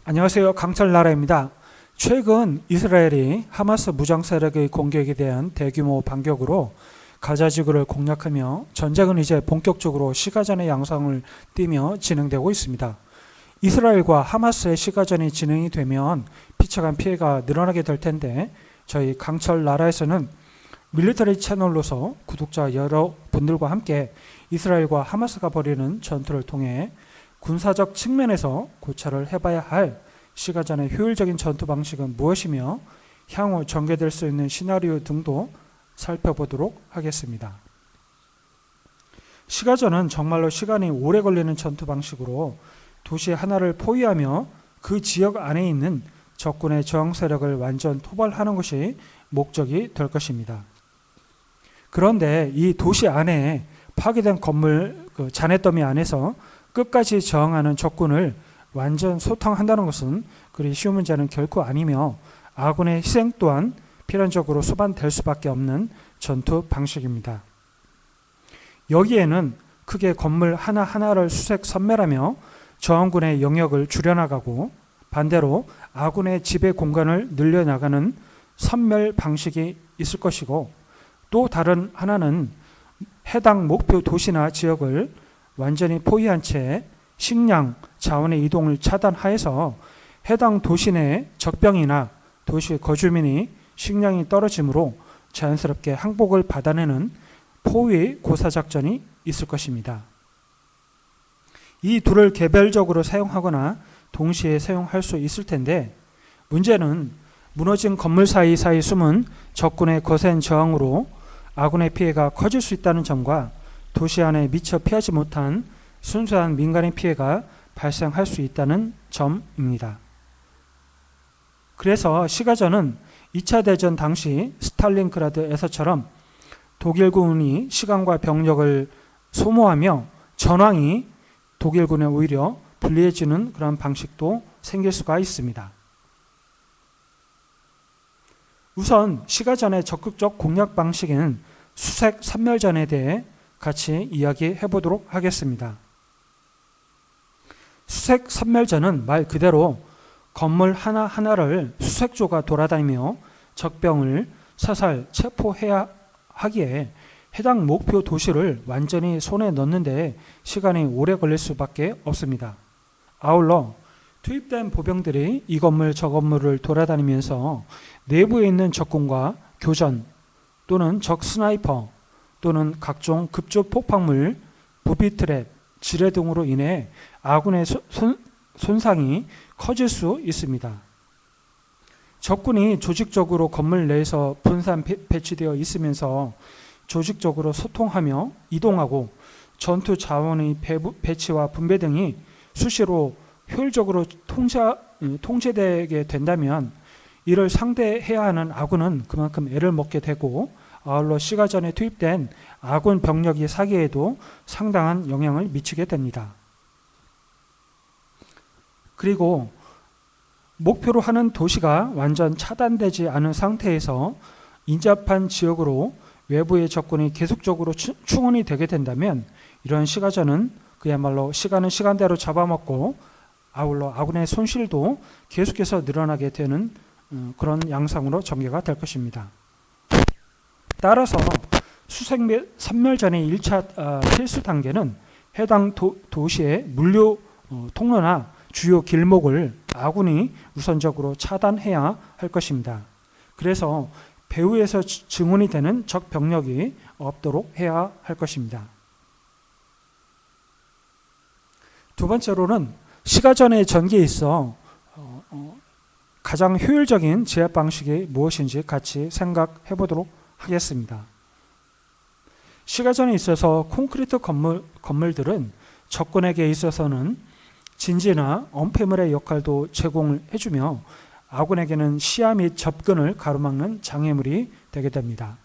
안녕하세요. 강철나라입니다. 최근 이스라엘이 하마스 무장 세력의 공격에 대한 대규모 반격으로 가자 지구를 공략하며 전쟁은 이제 본격적으로 시가전의 양상을 띠며 진행되고 있습니다. 이스라엘과 하마스의 시가전이 진행이 되면 비참한 피해가 늘어나게 될 텐데 저희 강철나라에서는 밀리터리 채널로서 구독자 여러분들과 함께 이스라엘과 하마스가 벌이는 전투를 통해 군사적 측면에서 고찰을 해봐야 할 시가전의 효율적인 전투 방식은 무엇이며 향후 전개될 수 있는 시나리오 등도 살펴보도록 하겠습니다. 시가전은 정말로 시간이 오래 걸리는 전투 방식으로 도시 하나를 포위하며 그 지역 안에 있는 적군의 저항 세력을 완전 토벌하는 것이 목적이 될 것입니다. 그런데 이 도시 안에 파괴된 건물 잔해더미 안에서 끝까지 저항하는 적군을 완전 소탕한다는 것은 그리 쉬운 문제는 결코 아니며 아군의 희생 또한 필연적으로 수반될 수밖에 없는 전투 방식입니다. 여기에는 크게 건물 하나하나를 수색 선멸하며 저항군의 영역을 줄여나가고 반대로 아군의 지배 공간을 늘려나가는 선멸 방식이 있을 것이고 또 다른 하나는 해당 목표 도시나 지역을 완전히 포위한 채 식량, 자원의 이동을 차단하여서 해당 도시 내 적병이나 도시 거주민이 식량이 떨어지므로 자연스럽게 항복을 받아내는 포위 고사작전이 있을 것입니다. 이 둘을 개별적으로 사용하거나 동시에 사용할 수 있을 텐데 문제는 무너진 건물 사이사이 숨은 적군의 거센 저항으로 아군의 피해가 커질 수 있다는 점과 도시 안에 미처 피하지 못한 순수한 민간인 피해가 발생할 수 있다는 점입니다. 그래서 시가전은 2차 대전 당시 스탈린그라드에서처럼 독일군이 시간과 병력을 소모하며 전황이 독일군에 오히려 불리해지는 그런 방식도 생길 수가 있습니다. 우선 시가전의 적극적 공략 방식인 수색 선멸전에 대해 같이 이야기해 보도록 하겠습니다. 수색 선멸전은 말 그대로 건물 하나하나를 수색조가 돌아다니며 적병을 사살 체포해야 하기에 해당 목표 도시를 완전히 손에 넣는 데 시간이 오래 걸릴 수밖에 없습니다. 아울러 투입된 보병들이 이 건물 저 건물을 돌아다니면서 내부에 있는 적군과 교전 또는 적 스나이퍼 또는 각종 급조 폭발물, 부비 트랩, 지뢰 등으로 인해 아군의 손상이 커질 수 있습니다. 적군이 조직적으로 건물 내에서 분산 배치되어 있으면서 조직적으로 소통하며 이동하고 전투 자원의 배치와 분배 등이 수시로 효율적으로 통제되게 된다면 이를 상대해야 하는 아군은 그만큼 애를 먹게 되고 아울러 시가전에 투입된 아군 병력이 사기에도 상당한 영향을 미치게 됩니다. 그리고 목표로 하는 도시가 완전 차단되지 않은 상태에서 인접한 지역으로 외부의 적군이 계속적으로 충원이 되게 된다면 이런 시가전은 그야말로 시간은 시간대로 잡아먹고 아울러 아군의 손실도 계속해서 늘어나게 되는 그런 양상으로 전개가 될 것입니다. 따라서 수색 선멸전의 1차 필수 단계는 해당 도시의 물류 통로나 주요 길목을 아군이 우선적으로 차단해야 할 것입니다. 그래서 배후에서 증원이 되는 적 병력이 없도록 해야 할 것입니다. 두 번째로는 시가전의 전개에 있어 가장 효율적인 제압 방식이 무엇인지 같이 생각해 보도록 하겠습니다. 시가전에 있어서 콘크리트 건물들은 적군에게 있어서는 진지나 엄폐물의 역할도 제공을 해주며 아군에게는 시야 및 접근을 가로막는 장애물이 되게 됩니다.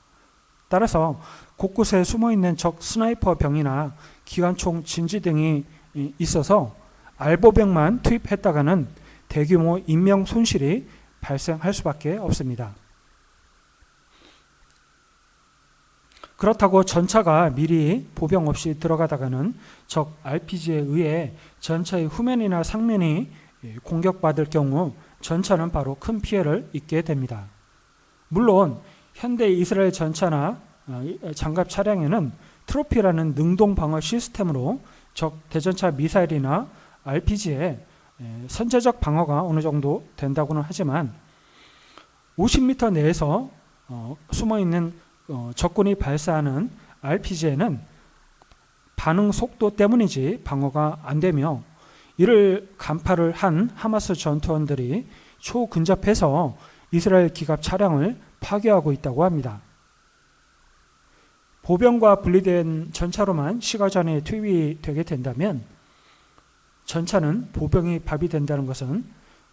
따라서 곳곳에 숨어있는 적 스나이퍼 병이나 기관총 진지 등이 있어서 알보병만 투입했다가는 대규모 인명 손실이 발생할 수밖에 없습니다. 그렇다고 전차가 미리 보병 없이 들어가다가는 적 RPG에 의해 전차의 후면이나 상면이 공격받을 경우 전차는 바로 큰 피해를 입게 됩니다. 물론 현대 이스라엘 전차나 장갑 차량에는 트로피라는 능동 방어 시스템으로 적 대전차 미사일이나 RPG에 선제적 방어가 어느 정도 된다고는 하지만 50m 내에서 숨어있는 적군이 발사하는 RPG에는 반응 속도 때문이지 방어가 안 되며, 이를 간파를 한 하마스 전투원들이 초근접해서 이스라엘 기갑 차량을 파괴하고 있다고 합니다. 보병과 분리된 전차로만 시가전에 투입이 되게 된다면 전차는 보병이 밥이 된다는 것은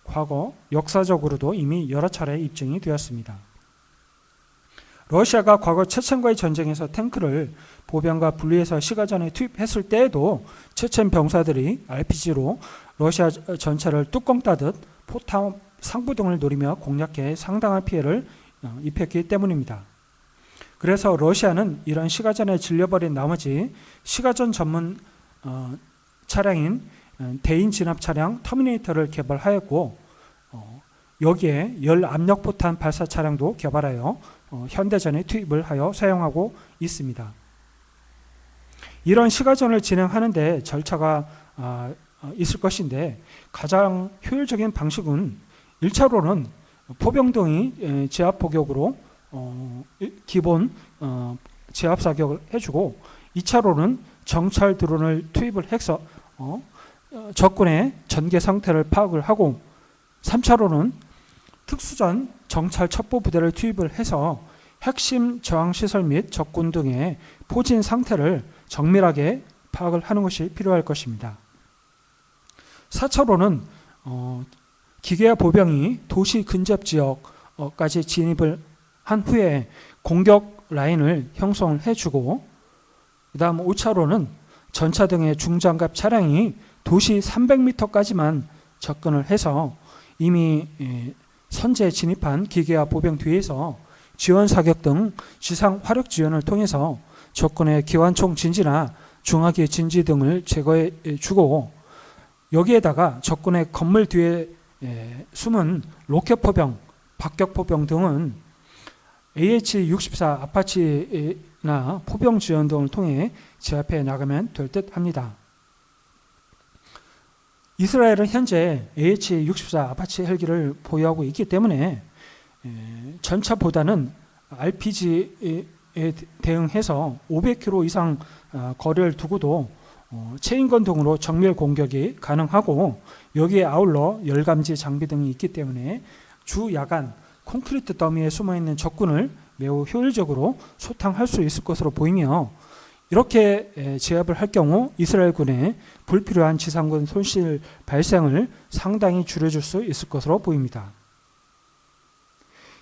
과거 역사적으로도 이미 여러 차례 입증이 되었습니다. 러시아가 과거 체첸과의 전쟁에서 탱크를 보병과 분리해서 시가전에 투입했을 때에도 체첸 병사들이 RPG로 러시아 전차를 뚜껑 따듯 포탑 상부 등을 노리며 공략해 상당한 피해를 입혔기 때문입니다. 그래서 러시아는 이런 시가전에 질려버린 나머지 시가전 전문 차량인 대인 진압 차량 터미네이터를 개발하였고, 여기에 열 압력 포탄 발사 차량도 개발하여 현대전에 투입을 하여 사용하고 있습니다. 이런 시가전을 진행하는데 절차가 있을 것인데, 가장 효율적인 방식은 1차로는 포병등이 제압 포격으로 기본 제압 사격을 해주고, 2차로는 정찰 드론을 투입을 해서 적군의 전개 상태를 파악을 하고, 3차로는 특수전 정찰 첩보 부대를 투입을 해서 핵심 저항시설 및 적군 등의 포진 상태를 정밀하게 파악을 하는 것이 필요할 것입니다. 4차로는 기계와 보병이 도시 근접 지역까지 진입을 한 후에 공격 라인을 형성을 해주고, 그 다음 5차로는 전차 등의 중장갑 차량이 도시 300m까지만 접근을 해서 이미 선제 진입한 기계와 보병 뒤에서 지원 사격 등 지상 화력 지원을 통해서 적군의 기관총 진지나 중화기 진지 등을 제거해 주고, 여기에다가 적군의 건물 뒤에 숨은 로켓 포병, 박격 포병 등은 AH-64 아파치나 포병 지원 등을 통해 제압해 나가면 될 듯 합니다. 이스라엘은 현재 AH-64 아파치 헬기를 보유하고 있기 때문에 전차보다는 RPG에 대응해서 500km 이상 거리를 두고도 체인건 등으로 정밀 공격이 가능하고, 여기에 아울러 열감지 장비 등이 있기 때문에 주 야간 콘크리트 더미에 숨어있는 적군을 매우 효율적으로 소탕할 수 있을 것으로 보이며, 이렇게 제압을 할 경우 이스라엘군의 불필요한 지상군 손실 발생을 상당히 줄여줄 수 있을 것으로 보입니다.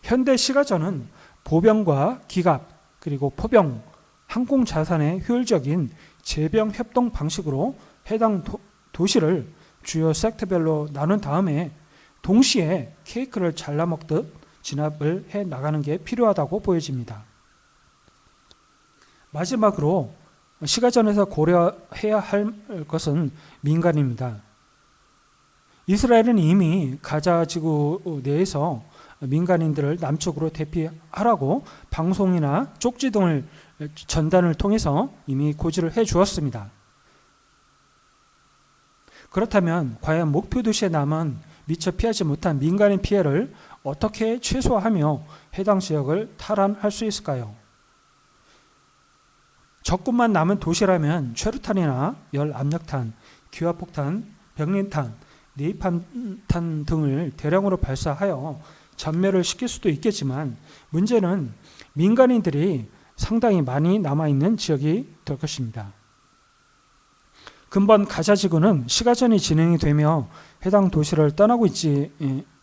현대 시가전은 보병과 기갑 그리고 포병, 항공 자산의 효율적인 제병 협동 방식으로 해당 도시를 주요 섹터별로 나눈 다음에 동시에 케이크를 잘라 먹듯 진압을 해 나가는 게 필요하다고 보여집니다. 마지막으로 시가전에서 고려해야 할 것은 민간입니다. 이스라엘은 이미 가자 지구 내에서 민간인들을 남쪽으로 대피하라고 방송이나 쪽지 등을 전단을 통해서 이미 고지를 해 주었습니다. 그렇다면 과연 목표 도시에 남은 미처 피하지 못한 민간인 피해를 어떻게 최소화하며 해당 지역을 탈환할 수 있을까요? 적군만 남은 도시라면 최루탄이나 열압력탄, 기화폭탄, 병린탄, 네이팜탄 등을 대량으로 발사하여 전멸을 시킬 수도 있겠지만, 문제는 민간인들이 상당히 많이 남아있는 지역이 될 것입니다. 근본 가자 지구는 시가전이 진행이 되며 해당 도시를 떠나고 있지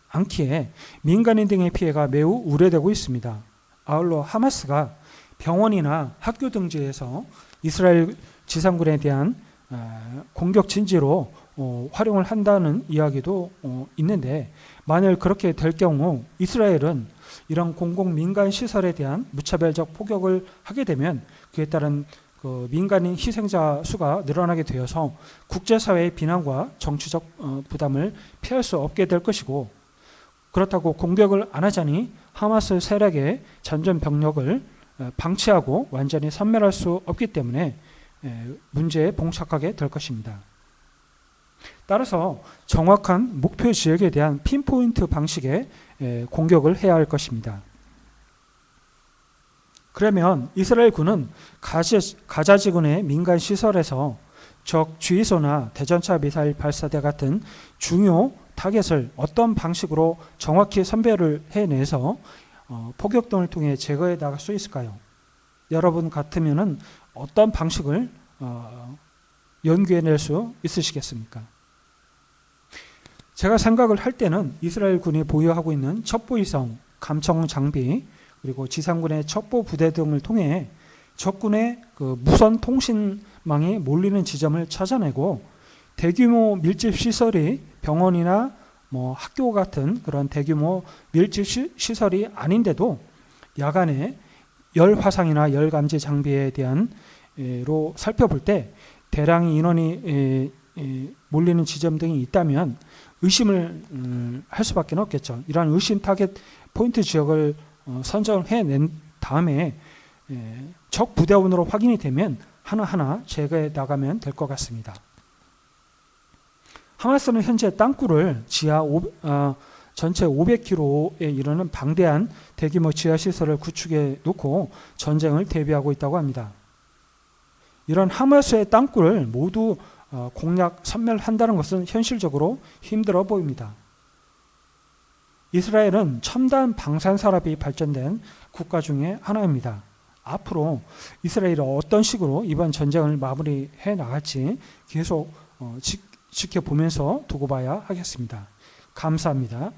않기에 민간인 등의 피해가 매우 우려되고 있습니다. 아울러 하마스가 병원이나 학교 등지에서 이스라엘 지상군에 대한 공격 진지로 활용을 한다는 이야기도 있는데, 만일 그렇게 될 경우 이스라엘은 이런 공공 민간 시설에 대한 무차별적 폭격을 하게 되면 그에 따른 그 민간인 희생자 수가 늘어나게 되어서 국제사회의 비난과 정치적 부담을 피할 수 없게 될 것이고, 그렇다고 공격을 안 하자니 하마스 세력의 전전 병력을 방치하고 완전히 섬멸할 수 없기 때문에 문제에 봉착하게 될 것입니다. 따라서 정확한 목표 지역에 대한 핀포인트 방식의 공격을 해야 할 것입니다. 그러면 이스라엘 군은 가자 지구의 민간 시설에서 적 주의소나 대전차 미사일 발사대 같은 중요 타겟을 어떤 방식으로 정확히 선별을 해내서 포격등을 통해 제거해 나갈 수 있을까요? 여러분 같으면은 어떤 방식을 연구해낼 수 있으시겠습니까? 제가 생각을 할 때는 이스라엘 군이 보유하고 있는 첩보위성, 감청 장비, 그리고 지상군의 첩보 부대 등을 통해 적군의 그 무선 통신망이 몰리는 지점을 찾아내고 대규모 밀집 시설이 병원이나 뭐 학교 같은 그런 대규모 밀집 시설이 아닌데도 야간에 열 화상이나 열 감지 장비에 대한로 살펴볼 때 대량의 인원이 몰리는 지점 등이 있다면 의심을 할 수밖에 없겠죠. 이러한 의심 타겟 포인트 지역을 선정을 해낸 다음에 적 부대원으로 확인이 되면 하나하나 제거해 나가면 될 것 같습니다. 하마스는 현재 땅굴을 전체 500km에 이르는 방대한 대규모 지하시설을 구축해 놓고 전쟁을 대비하고 있다고 합니다. 이런 하마스의 땅굴을 모두 공략 섬멸한다는 것은 현실적으로 힘들어 보입니다. 이스라엘은 첨단 방산산업이 발전된 국가 중에 하나입니다. 앞으로 이스라엘이 어떤 식으로 이번 전쟁을 마무리해 나갈지 계속 지켜보면서 두고 봐야 하겠습니다. 감사합니다.